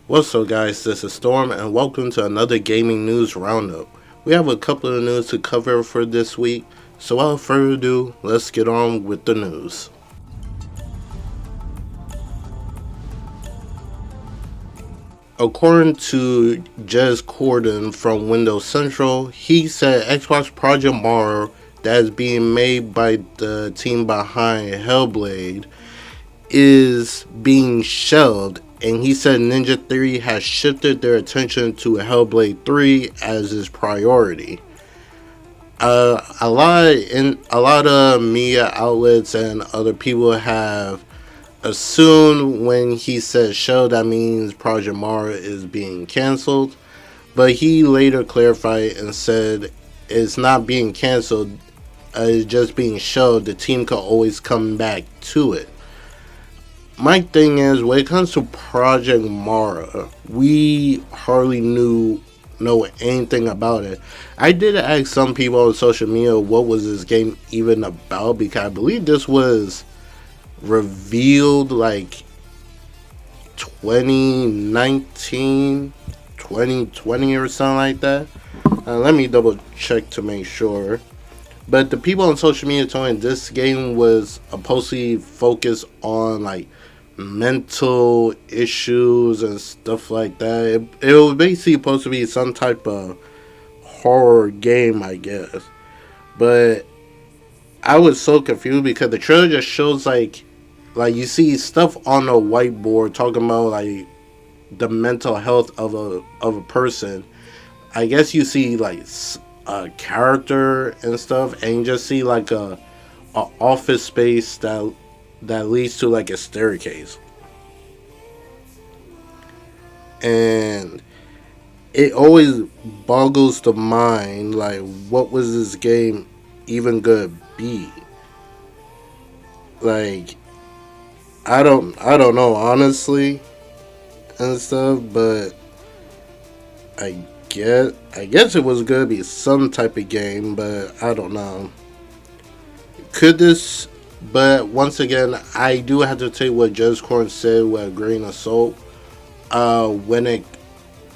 What's up, guys? This is Storm, and welcome to another gaming news roundup. We have a couple of news to cover for this week, so without further ado, let's get on with the news. According to Jez Corden from Windows Central, he said Xbox Project Mara, that is being made by the team behind Hellblade, is being shelved, and he said Ninja Theory has shifted their attention to Hellblade 3 as his priority. A lot of media outlets and other people have assumed when he said show that means Project Mara is being canceled, but he later clarified and said it's not being canceled, it's just being showed. The team could always come back to it. My thing is, when it comes to Project Mara, we hardly know anything about it. I did ask some people on social media what was this game even about, because I believe this was revealed like 2019, 2020 or something like that. Let me double check to make sure. But the people on social media told me this game was supposedly focused on like mental issues and stuff like that. It was basically supposed to be some type of horror game, I guess. But I was so confused because the trailer just shows like you see stuff on a whiteboard talking about like the mental health of a person. I guess you see like a character and stuff, and you just see like a office space that leads to like a staircase, and it always boggles the mind like what was this game even gonna be. Like I don't know honestly and stuff, but I I guess it was gonna be some type of game, but I don't know. Could this? But once again, I do have to take what Judge Corn said with a grain of salt. When it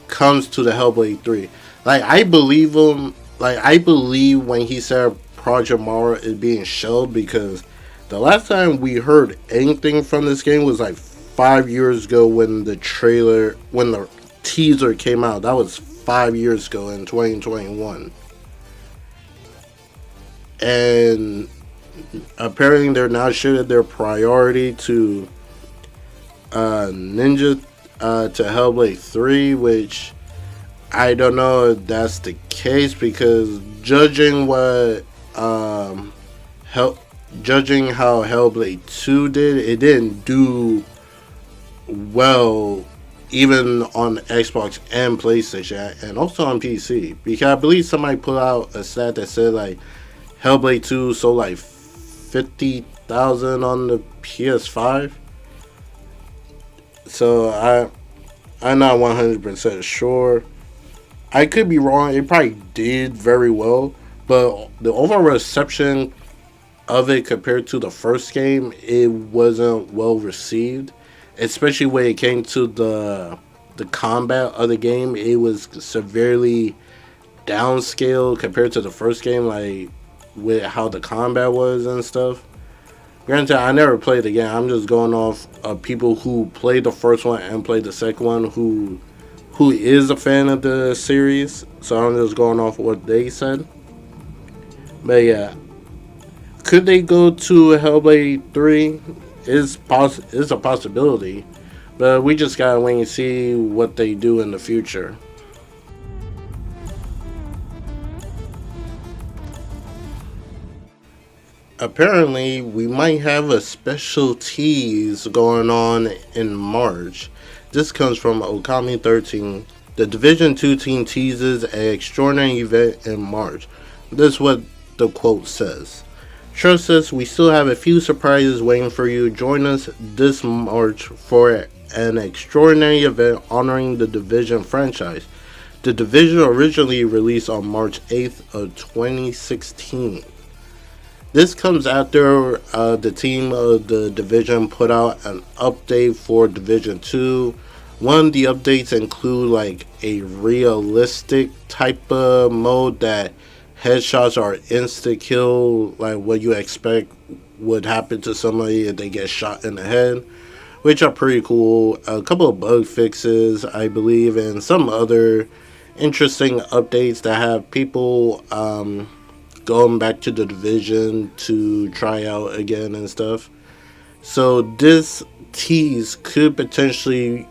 comes to the Hellblade 3, like I believe him. Like I believe when he said Project Mara is being shelved, because the last time we heard anything from this game was like 5 years ago when the teaser came out. That was 5 years ago in 2021. And apparently they're now shifted their priority to Ninja to Hellblade 3, which I don't know if that's the case, because um Hell, judging how Hellblade 2 did, it didn't do well even on Xbox and PlayStation, and also on PC. Because I believe somebody put out a stat that said like Hellblade 2 sold like 50,000 on the PS5. So I'm not 100% sure. I could be wrong. It probably did very well, but the overall reception of it compared to the first game, it wasn't well received. Especially when it came to the combat of the game, it was severely downscaled compared to the first game, like with how the combat was and stuff. Granted, I never played the game. I'm just going off of people who played the first one and played the second one, who is a fan of the series. So I'm just going off what they said. But yeah, could they go to Hellblade 3? Is a possibility, but we just gotta wait and see what they do in the future. Apparently, we might have a special tease going on in March. This comes from Okami13. The Division 2 team teases an extraordinary event in March. This is what the quote says. Trust us, we still have a few surprises waiting for you. Join us this March for an extraordinary event honoring the Division franchise. The Division originally released on March 8th of 2016. This comes after the team of the Division put out an update for Division 2 One of the updates include like a realistic type of mode that headshots are insta kill, like what you expect would happen to somebody if they get shot in the head, which are pretty cool. A couple of bug fixes, I believe, and some other interesting updates that have people going back to the division to try out again and stuff. So this tease could potentially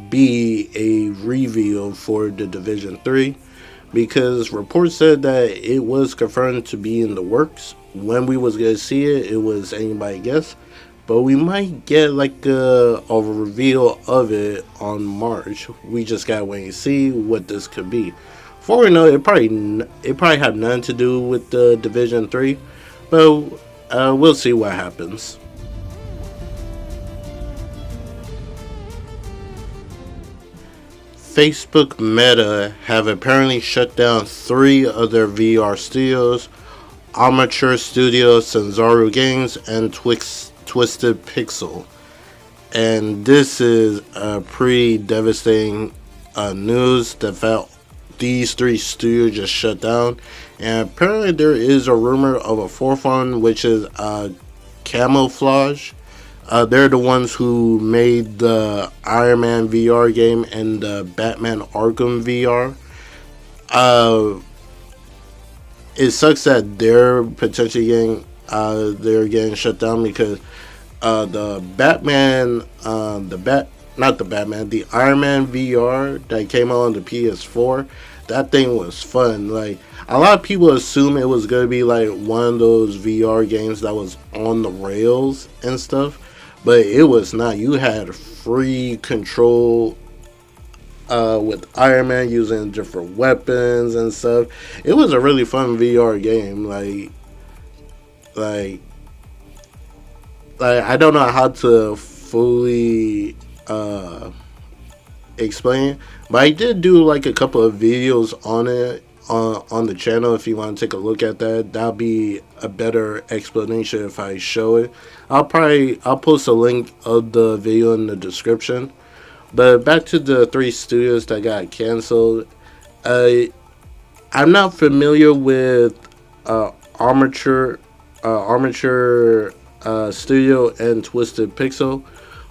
be a reveal for the Division 3 because reports said that it was confirmed to be in the works. When we was gonna see it, it was anybody guess, but we might get like a reveal of it on March. We just gotta wait and see what this could be. For we know, it probably have nothing to do with the Division 3, but we'll see what happens. Facebook Meta have apparently shut down three of their VR studios: Armature Studios, Sanzaru Games, and Twisted Pixel. And this is a pretty devastating news. The fact these three studios just shut down, and apparently there is a rumor of a fourth one, which is Camouflage. They're the ones who made the Iron Man VR game and the Batman Arkham VR. Uh, it sucks that they're getting shut down because the Batman not the Batman, the Iron Man VR that came out on the PS4, that thing was fun. Like a lot of people assume it was gonna be like one of those VR games that was on the rails and stuff, but it was not. You had free control with Iron Man using different weapons and stuff. It was a really fun VR game. Like, I don't know how to fully explain, but I did do like a couple of videos on it on the channel. If you want to take a look at that, that'll be a better explanation if I show it. I'll post a link of the video in the description. But back to the three studios that got canceled. I'm not familiar with Armature Studio and Twisted Pixel,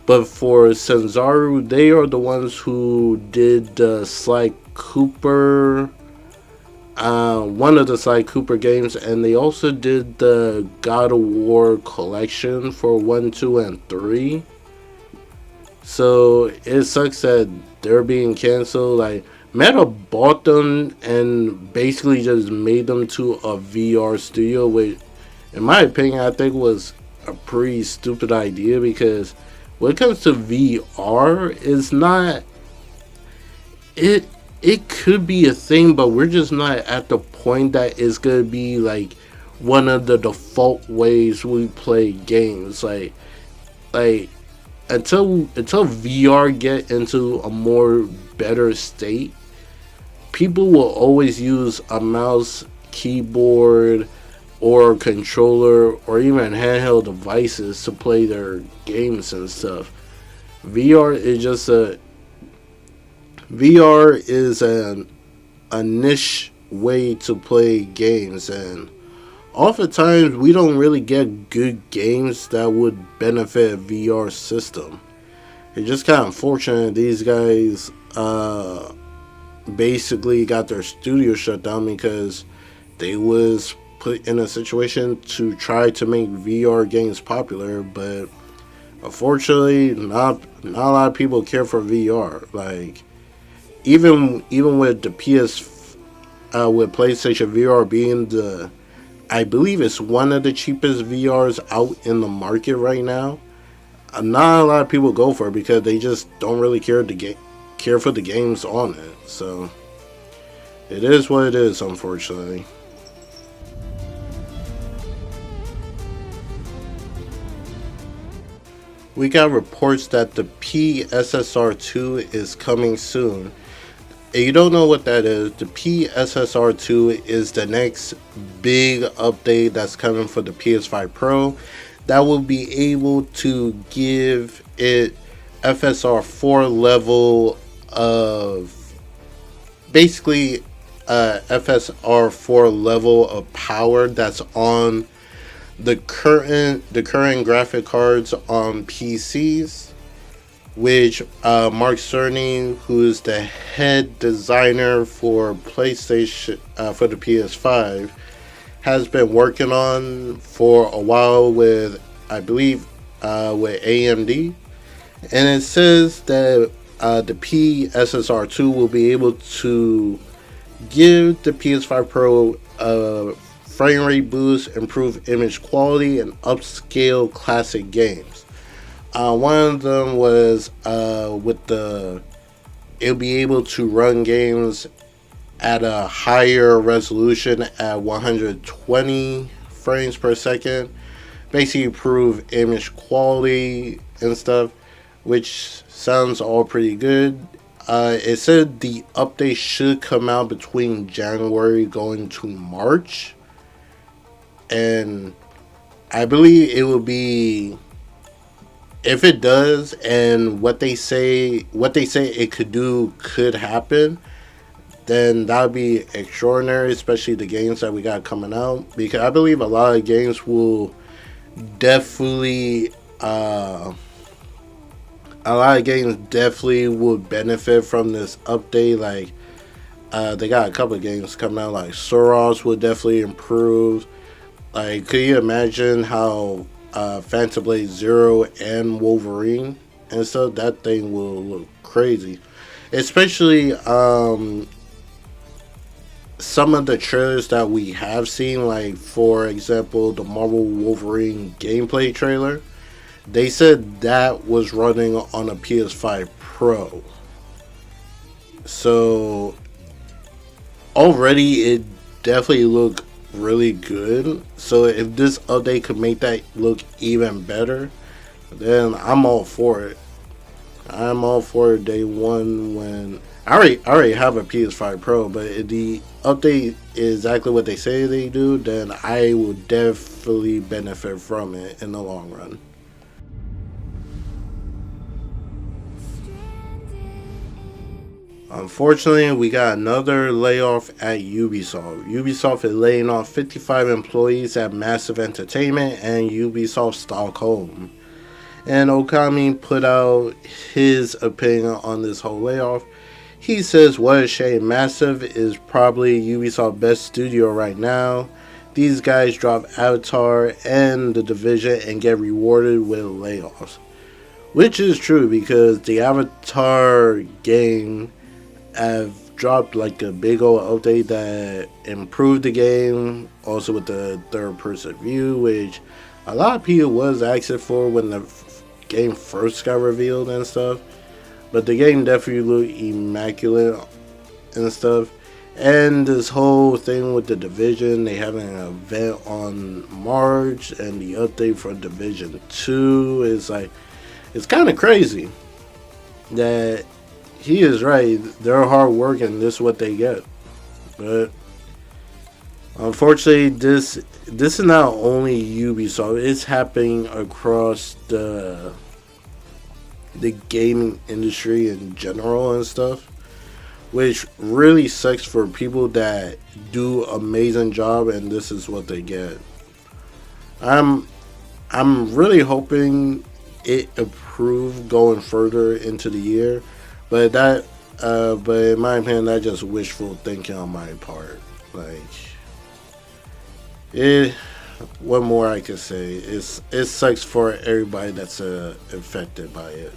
but for Sanzaru, they are the ones who did the Sly Cooper, one of the Sly Cooper games, and they also did the God of War collection for 1, 2, and 3. So it sucks that they're being canceled. Like Meta bought them and basically just made them to a VR studio, which, in my opinion, I think was a pretty stupid idea because when it comes to VR, it's not it. It could be a thing, but we're just not at the point that it's gonna be like one of the default ways we play games. Like until VR get into a more better state, people will always use a mouse, keyboard, or controller, or even handheld devices to play their games and stuff. VR is just VR is a niche way to play games, and oftentimes we don't really get good games that would benefit a VR system. It's just kind of unfortunate these guys basically got their studio shut down because they was put in a situation to try to make VR games popular, but unfortunately not a lot of people care for VR. Like even with the with PlayStation VR being I believe it's one of the cheapest VRs out in the market right now, not a lot of people go for it because they just don't really care for the games on it. So it is what it is, unfortunately. We got reports that the PSSR 2 is coming soon. If you don't know what that is, the PSSR 2 is the next big update that's coming for the PS5 Pro that will be able to give it FSR 4 level of basically FSR 4 level of power that's on the current graphic cards on PCs, which Mark Cerny, who is the head designer for PlayStation for the PS5, has been working on for a while with, I believe, with AMD, and it says that the PSSR2 will be able to give the PS5 Pro a frame rate boost, improve image quality, and upscale classic games. One of them was with the it'll be able to run games at a higher resolution at 120 frames per second. Basically, improve image quality and stuff, which sounds all pretty good. It said the update should come out between January going to March, and I believe it will be, if it does, and what they say it could do could happen, then that would be extraordinary, especially the games that we got coming out. Because I believe a lot of games will definitely, a lot of games definitely would benefit from this update. Like, they got a couple of games coming out, like Soros will definitely improve. Like, could you imagine how Phantom Blade Zero and Wolverine and stuff? That thing will look crazy. Especially some of the trailers that we have seen, like for example, the Marvel Wolverine gameplay trailer. They said that was running on a PS5 Pro. So already it definitely looked really good. So if this update could make that look even better, then I'm all for it. I'm all for it day one. When I already have a PS5 Pro, but if the update is exactly what they say they do, then I will definitely benefit from it in the long run. Unfortunately, we got another layoff at Ubisoft. Ubisoft is laying off 55 employees at Massive Entertainment and Ubisoft Stockholm. And Okami put out his opinion on this whole layoff. He says, "What a shame. Massive is probably Ubisoft's best studio right now. These guys drop Avatar and The Division and get rewarded with layoffs." Which is true, because the Avatar game have dropped like a big old update that improved the game, also with the third person view, which a lot of people was asking for when the game first got revealed and stuff. But the game definitely looked immaculate and stuff. And this whole thing with the Division, they having an event on March, and the update for Division 2 is like, it's kind of crazy that he is right. They're hard work, and this is what they get. But unfortunately, this is not only Ubisoft. It's happening across the gaming industry in general and stuff, which really sucks for people that do amazing job, and this is what they get. I'm really hoping it improve going further into the year. But but in my opinion, that's just wishful thinking on my part. Like, what more I can say? It sucks for everybody that's affected by it.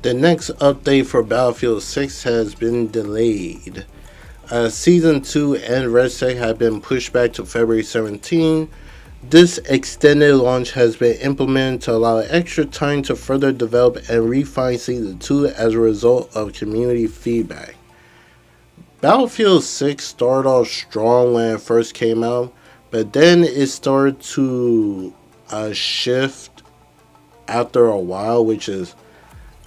The next update for Battlefield 6 has been delayed. Season 2 and Red Set have been pushed back to February 17. This extended launch has been implemented to allow extra time to further develop and refine Season 2 as a result of community feedback. Battlefield 6 started off strong when it first came out, but then it started to shift after a while, which is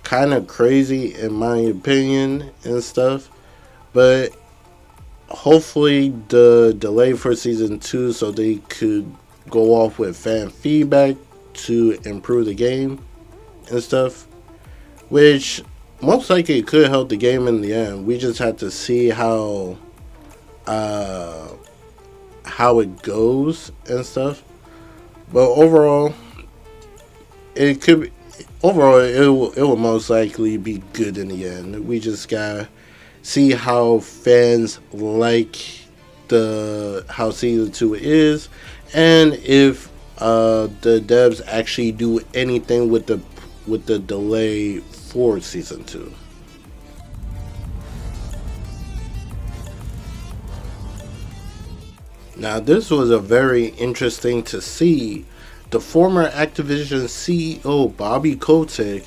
kind of crazy in my opinion and stuff. But hopefully the delay for Season 2 so they could go off with fan feedback to improve the game and stuff, which most likely could help the game in the end. We just have to see uh, how it goes and stuff. But overall, it could be, overall it will most likely be good in the end. We just gotta see how fans like the how season 2 is, and if the devs actually do anything with the delay for season 2. Now, this was a very interesting to see. The former Activision CEO Bobby Kotick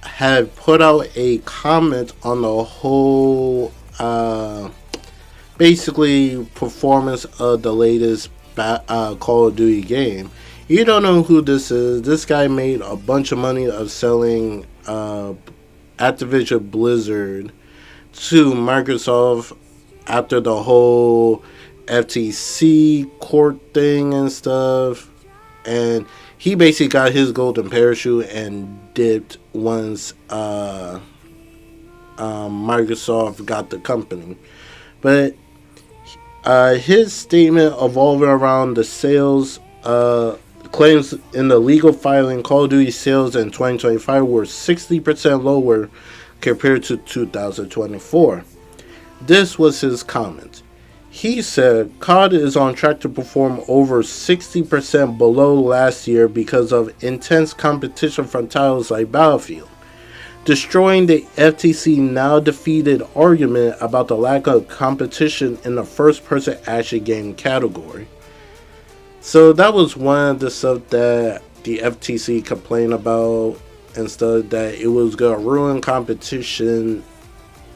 had put out a comment on the whole, basically performance of the latest Call of Duty game. You don't know who this is. This guy made a bunch of money of selling Activision Blizzard to Microsoft after the whole FTC court thing and stuff. And he basically got his golden parachute and dipped once Microsoft got the company. But his statement evolving around the sales claims in the legal filing. Call of Duty sales in 2025 were 60% lower compared to 2024. This was his comment. He said COD is on track to perform over 60% below last year because of intense competition from titles like Battlefield, destroying the FTC now defeated argument about the lack of competition in the first-person action game category. So that was one of the stuff that the FTC complained about and stuff, that it was going to ruin competition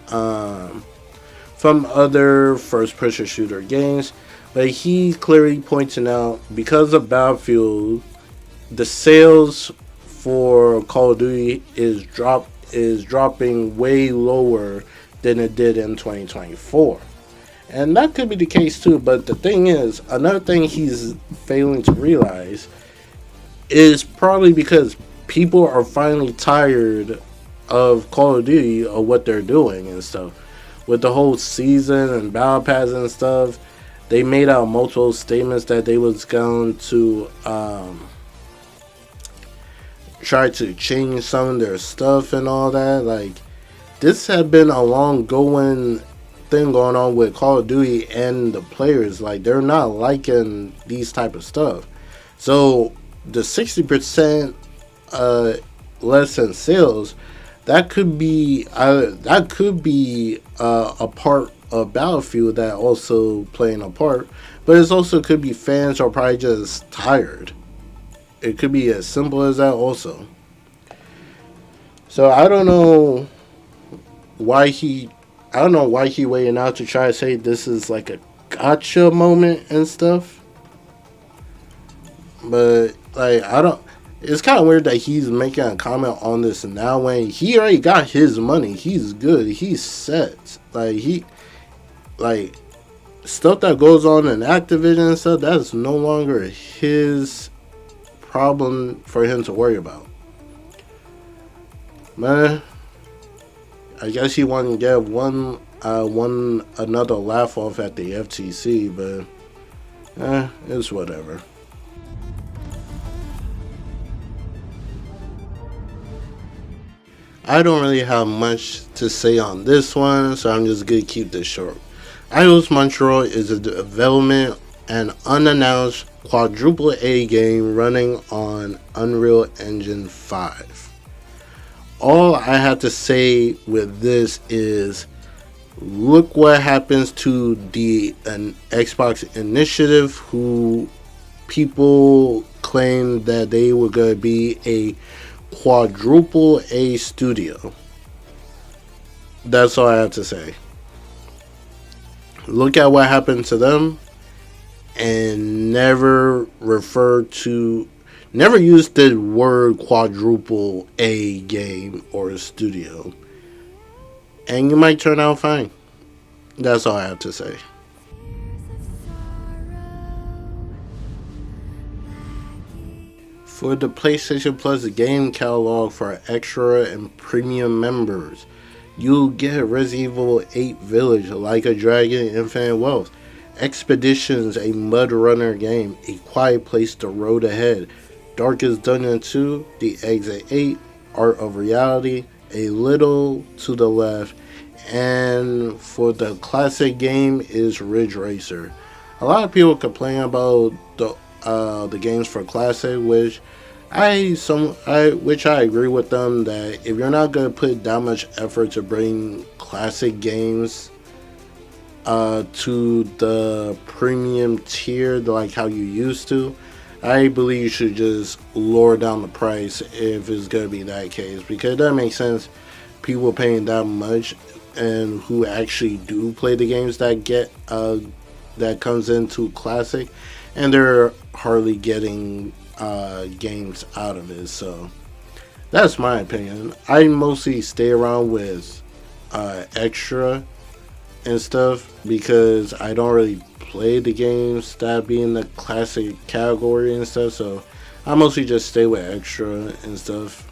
from other first-person shooter games. But he clearly pointing out, because of Battlefield, the sales for Call of Duty is dropping way lower than it did in 2024. And that could be the case too, but the thing is, another thing he's failing to realize is probably because people are finally tired of Call of Duty, of what they're doing and stuff. With the whole season and battle pass and stuff, they made out multiple statements that they was going to try to change some of their stuff and all that. Like, this had been a long going thing going on with Call of Duty and the players. Like, they're not liking these type of stuff. So the 60% less in sales, that could be a part of Battlefield that also playing a part, but it also could be fans are probably just tired. It could be as simple as that also. So I don't know why he waiting out to try to say this is like a gotcha moment and stuff. But like, I don't. It's kind of weird that he's making a comment on this now when he already got his money. He's good. He's set. Like stuff that goes on in Activision and stuff, that's no longer his problem for him to worry about. Man, I guess he wanted to get one another laugh off at the FTC, but it's whatever. I don't really have much to say on this one, so I'm just gonna keep this short. Eidos Montreal is a development and unannounced quadruple A game running on Unreal Engine 5. All I have to say with this is, look what happens to the Xbox Initiative, who people claim that they were going to be a quadruple A studio. That's all I have to say. Look at what happened to them, and never use the word quadruple A game or studio, and you might turn out fine. That's all I have to say. For the PlayStation Plus game catalog for extra and premium members, you'll get Resident Evil 8 Village, Like a Dragon, Infinite Wealth, Expeditions, a Mud Runner game, A Quiet Place, The Road Ahead, Darkest Dungeon 2, The Exit 8, Art of Reality, A Little to the Left, and for the classic game is Ridge Racer. A lot of people complain about the games for classic, which I agree with them that if you're not gonna put that much effort to bring classic games to the premium tier like how you used to, I believe you should just lower down the price if it's gonna be that case, because it doesn't make sense people paying that much and who actually do play the games that comes into classic, and they're hardly getting games out of it. So that's my opinion. I mostly stay around with extra and stuff because I don't really play the games that be in the classic category and stuff. So I mostly just stay with extra and stuff.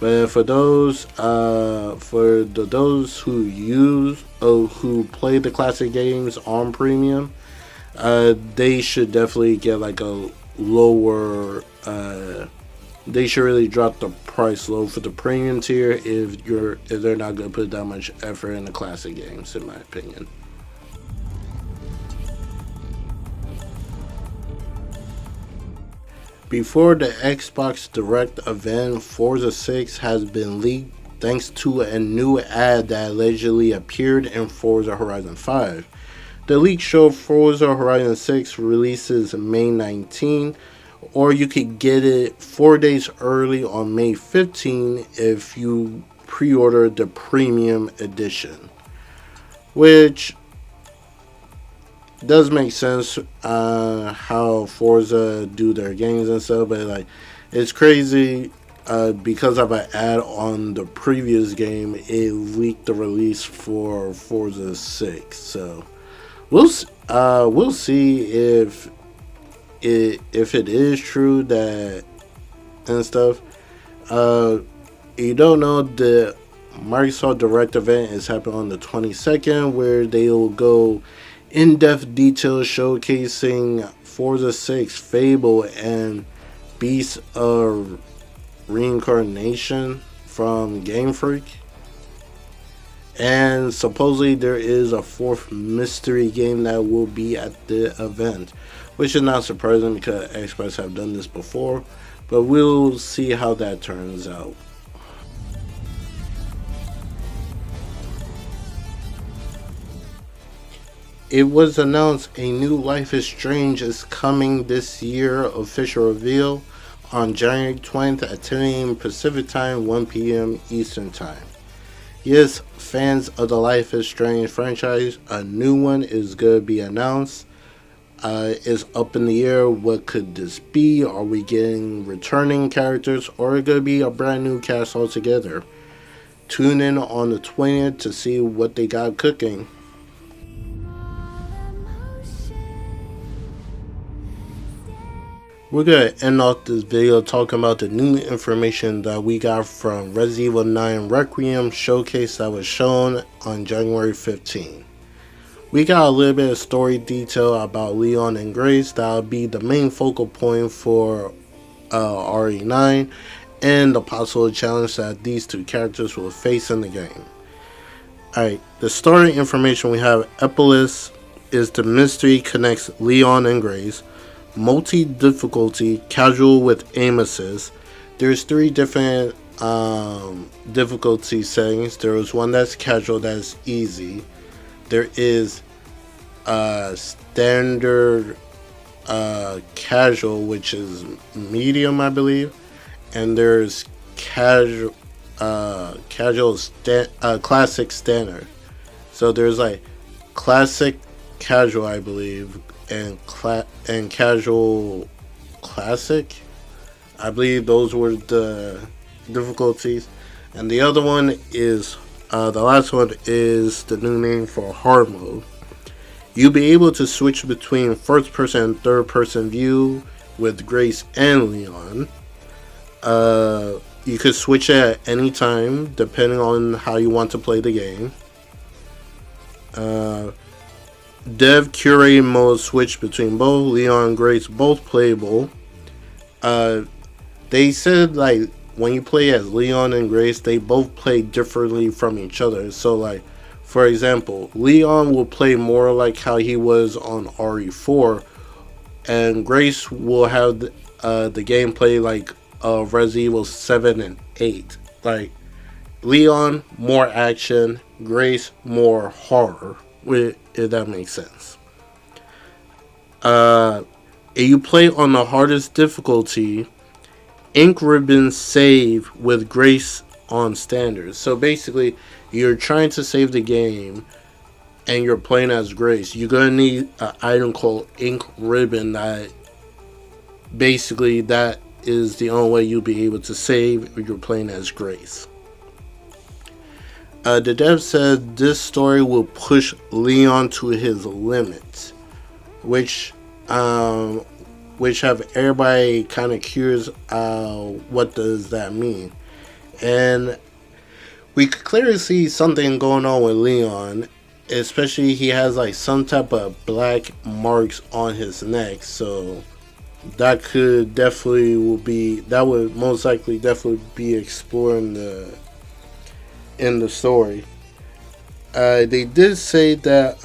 But for those those who who play the classic games on premium, they should definitely get like a lower. They should really drop the price low for the premium tier if they're not gonna put that much effort in the classic games, in my opinion. Before the Xbox Direct event, Forza 6 has been leaked thanks to a new ad that allegedly appeared in Forza Horizon 5. The leak showed Forza Horizon 6 releases May 19, or you could get it 4 days early on May 15 if you pre-order the premium edition, which does make sense how Forza do their games and stuff, but like it's crazy because of an ad on the previous game, it leaked the release for Forza 6. So we'll see if it is true that and stuff. You don't know, the Microsoft Direct event is happening on the 22nd, where they will go in-depth details showcasing Forza 6, Fable, and Beast of Reincarnation from Game Freak. And supposedly there is a fourth mystery game that will be at the event, which is not surprising because Xbox have done this before, but we'll see how that turns out. It was announced a new Life is Strange is coming this year, official reveal on January 20th at 10 a.m. Pacific Time, 1 p.m. Eastern Time. Yes, fans of the Life is Strange franchise, a new one is going to be announced. It's up in the air. What could this be? Are we getting returning characters, or is it going to be a brand new cast altogether? Tune in on the 20th to see what they got cooking. We're going to end off this video talking about the new information that we got from Resident Evil 9 Requiem showcase that was shown on January 15. We got a little bit of story detail about Leon and Grace that'll be the main focal point for RE9 and the possible challenge that these two characters will face in the game. Alright, the story information we have: Epolis is the mystery connects Leon and Grace. Multi-difficulty, casual with aim assist. There's 3 different difficulty settings. There is one that's casual, that's easy. There is standard casual, which is medium, I believe, and there's classic standard. So there's like classic, casual, I believe, and casual classic. I believe those were the difficulties. And the other one is the last one is the new name for hard mode. You'll be able to switch between first person and third person view with Grace and Leon. You could switch at any time depending on how you want to play the game. Dev curated mode switch between both. Leon and Grace both playable. They said like when you play as Leon and Grace, they both play differently from each other. So like, for example, Leon will play more like how he was on RE4, and Grace will have the gameplay like Resident Evil 7 and 8. Like, Leon, more action, Grace, more horror, if that makes sense. If you play on the hardest difficulty, ink ribbon save with Grace on standard. So basically, you're trying to save the game and you're playing as Grace. You're going to need an item called ink ribbon that basically that is the only way you'll be able to save if you're playing as Grace. The dev said this story will push Leon to his limits, which have everybody kind of curious. What does that mean? And we could clearly see something going on with Leon, especially he has like some type of black marks on his neck, so that could definitely would most likely definitely be explored in the story. They did say that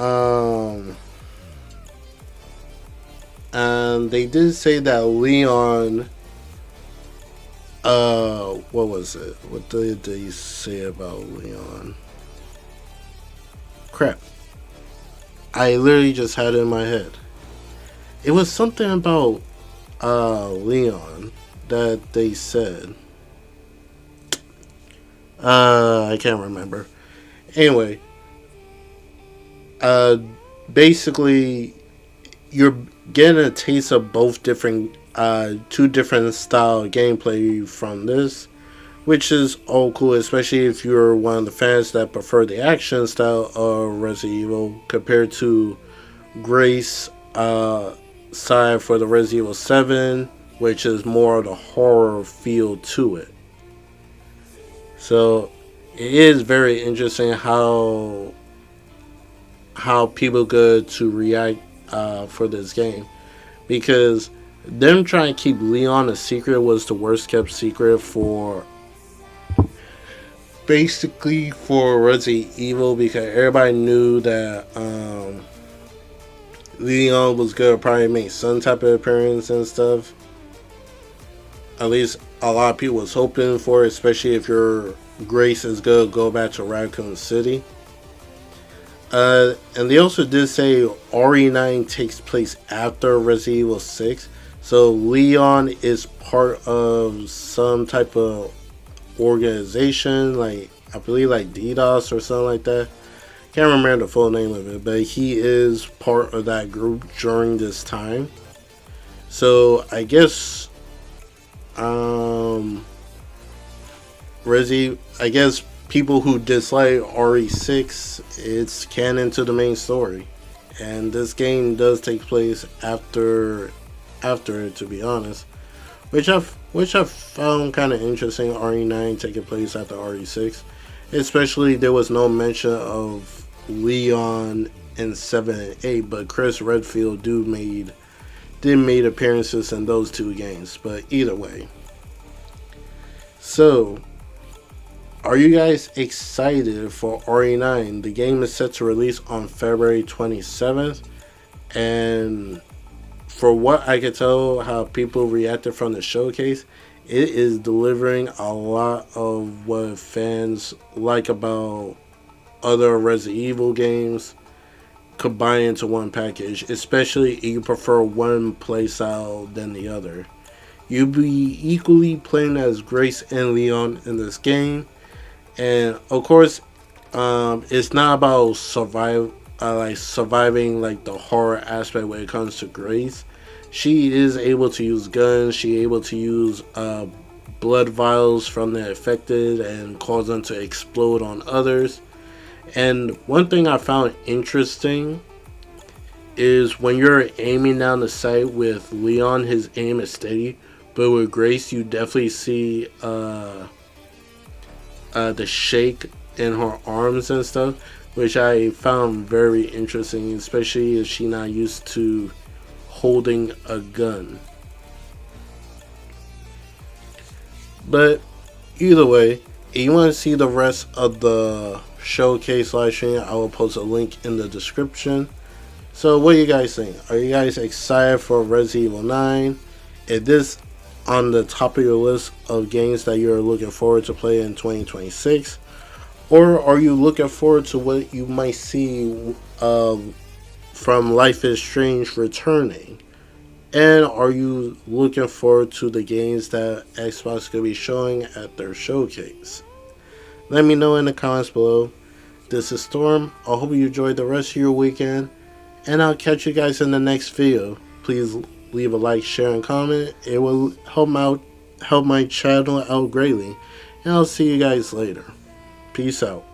Leon, what was it? What did they say about Leon? Crap. I literally just had it in my head. It was something about Leon that they said. I can't remember. Anyway, basically, you're getting a taste of both different, two different style gameplay from this, which is all cool, especially if you're one of the fans that prefer the action style of Resident Evil compared to Grace side for the Resident Evil 7, which is more of the horror feel to it. So it is very interesting how people go to react for this game, because them trying to keep Leon a secret was the worst kept secret for Resident Evil, because everybody knew that Leon was gonna probably make some type of appearance and stuff. At least a lot of people was hoping for it, especially if your Grace is gonna go back to Raccoon City. And they also did say RE9 takes place after Resident Evil 6, so Leon is part of some type of organization, like I believe like DDoS or something like that. Can't remember the full name of it, but he is part of that group during this time. So I guess people who dislike RE6, it's canon to the main story, and this game does take place after it, to be honest, which I found kind of interesting. RE9 taking place after RE6, especially there was no mention of Leon in 7 and 8, but Chris Redfield did made appearances in those two games. But either way, so are you guys excited for RE9? The game is set to release on February 27th, and for what I could tell how people reacted from the showcase, it is delivering a lot of what fans like about other Resident Evil games combined into one package, especially if you prefer one playstyle than the other. You'll be equally playing as Grace and Leon in this game, and of course, it's not about surviving like the horror aspect when it comes to Grace. She is able to use guns. She able to use blood vials from the affected and cause them to explode on others. And one thing I found interesting is when you're aiming down the sight with Leon, his aim is steady, but with Grace, you definitely see the shake in her arms and stuff, which I found very interesting, especially if she's not used to holding a gun. But either way, if you want to see the rest of the showcase live stream, I will post a link in the description. So what do you guys think? Are you guys excited for Resident Evil 9? Is this on the top of your list of games that you're looking forward to play in 2026? Or are you looking forward to what you might see from Life is Strange returning? And are you looking forward to the games that Xbox could be showing at their showcase? Let me know in the comments below. This is Storm. I hope you enjoyed the rest of your weekend. And I'll catch you guys in the next video. Please leave a like, share, and comment. It will help my channel out greatly. And I'll see you guys later. Peace out.